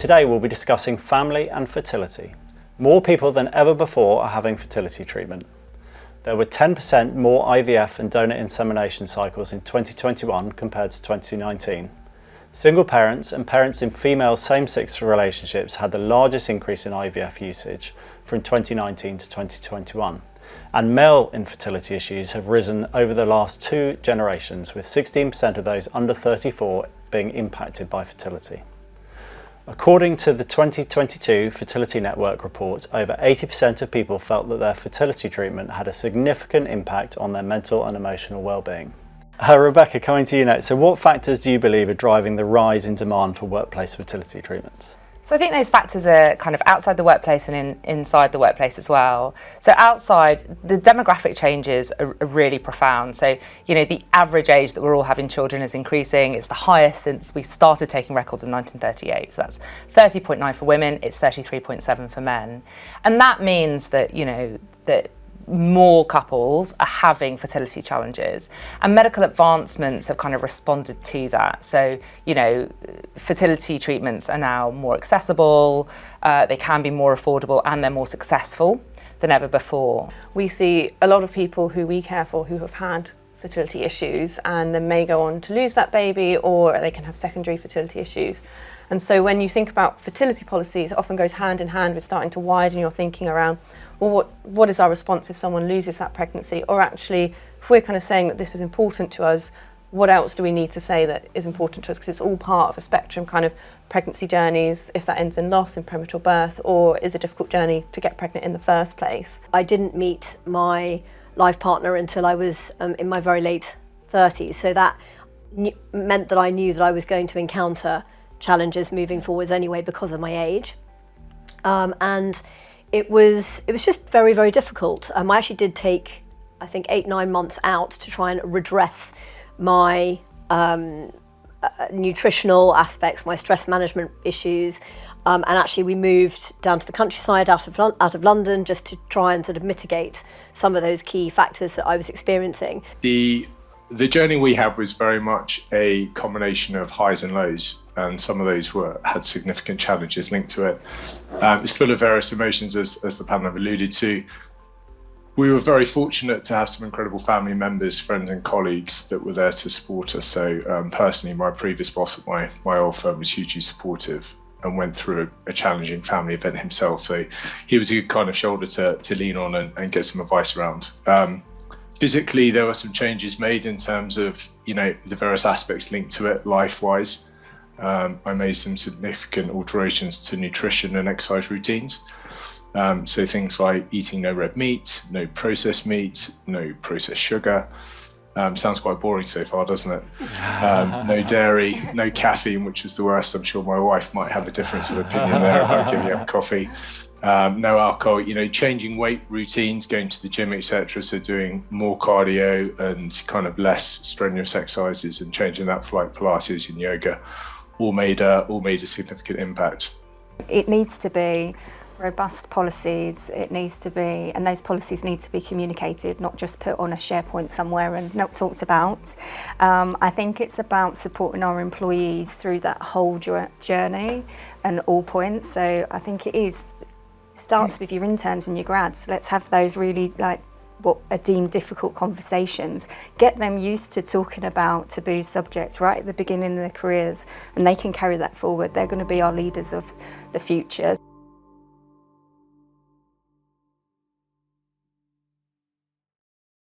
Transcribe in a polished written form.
Today we'll be discussing family and fertility. More people than ever before are having fertility treatment. There were 10% more IVF and donor insemination cycles in 2021 compared to 2019. Single parents and parents in female same-sex relationships had the largest increase in IVF usage from 2019 to 2021. And male infertility issues have risen over the last 2 generations, with 16% of those under 34 being impacted by fertility. According to the 2022 Fertility Network report, over 80% of people felt that their fertility treatment had a significant impact on their mental and emotional well-being. Rebecca, coming to you next. So what factors do you believe are driving the rise in demand for workplace fertility treatments? So I think those factors are kind of outside the workplace and inside the workplace as well. So outside, the demographic changes are really profound. So, you know, the average age that we're all having children is increasing. It's the highest since we started taking records in 1938. So that's 30.9 for women, it's 33.7 for men. And that means that, you know, that more couples are having fertility challenges, and medical advancements have kind of responded to that. So, you know, fertility treatments are now more accessible, they can be more affordable, and they're more successful than ever before. We see a lot of people who we care for who have had fertility issues and then may go on to lose that baby, or they can have secondary fertility issues. And so when you think about fertility policies, it often goes hand in hand with starting to widen your thinking around, well, what is our response if someone loses that pregnancy? Or actually, if we're kind of saying that this is important to us, what else do we need to say that is important to us? Because it's all part of a spectrum, kind of pregnancy journeys, if that ends in loss, in premature birth, or is a difficult journey to get pregnant in the first place. I didn't meet my life partner until I was in my very late 30s. So that meant that I knew that I was going to encounter challenges moving forwards anyway because of my age. And it was just very, very difficult. I actually did take, I think, 8-9 months out to try and redress my nutritional aspects, my stress management issues. And actually we moved down to the countryside out of London just to try and sort of mitigate some of those key factors that I was experiencing. The journey we had was very much a combination of highs and lows, and some of those had significant challenges linked to it. It's full of various emotions, as the panel have alluded to. We were very fortunate to have some incredible family members, friends and colleagues that were there to support us. So personally, my previous boss at my old firm was hugely supportive and went through a challenging family event himself. So he was a good kind of shoulder to lean on and get some advice around. Physically, there were some changes made in terms of, you know, the various aspects linked to it life-wise. I made some significant alterations to nutrition and exercise routines. So things like eating no red meat, no processed meat, no processed sugar. Sounds quite boring so far, doesn't it? No dairy, no caffeine, which was the worst. I'm sure my wife might have a difference of opinion there about giving up coffee. No alcohol, you know, changing weight routines, going to the gym, etc. So doing more cardio and kind of less strenuous exercises and changing that for like Pilates and yoga, all made a significant impact. It needs to be robust policies, and those policies need to be communicated, not just put on a SharePoint somewhere and not talked about. I think it's about supporting our employees through that whole journey and all points. So I think it starts with your interns and your grads. Let's have those really what are deemed difficult conversations. Get them used to talking about taboo subjects right at the beginning of their careers, and they can carry that forward. They're going to be our leaders of the future.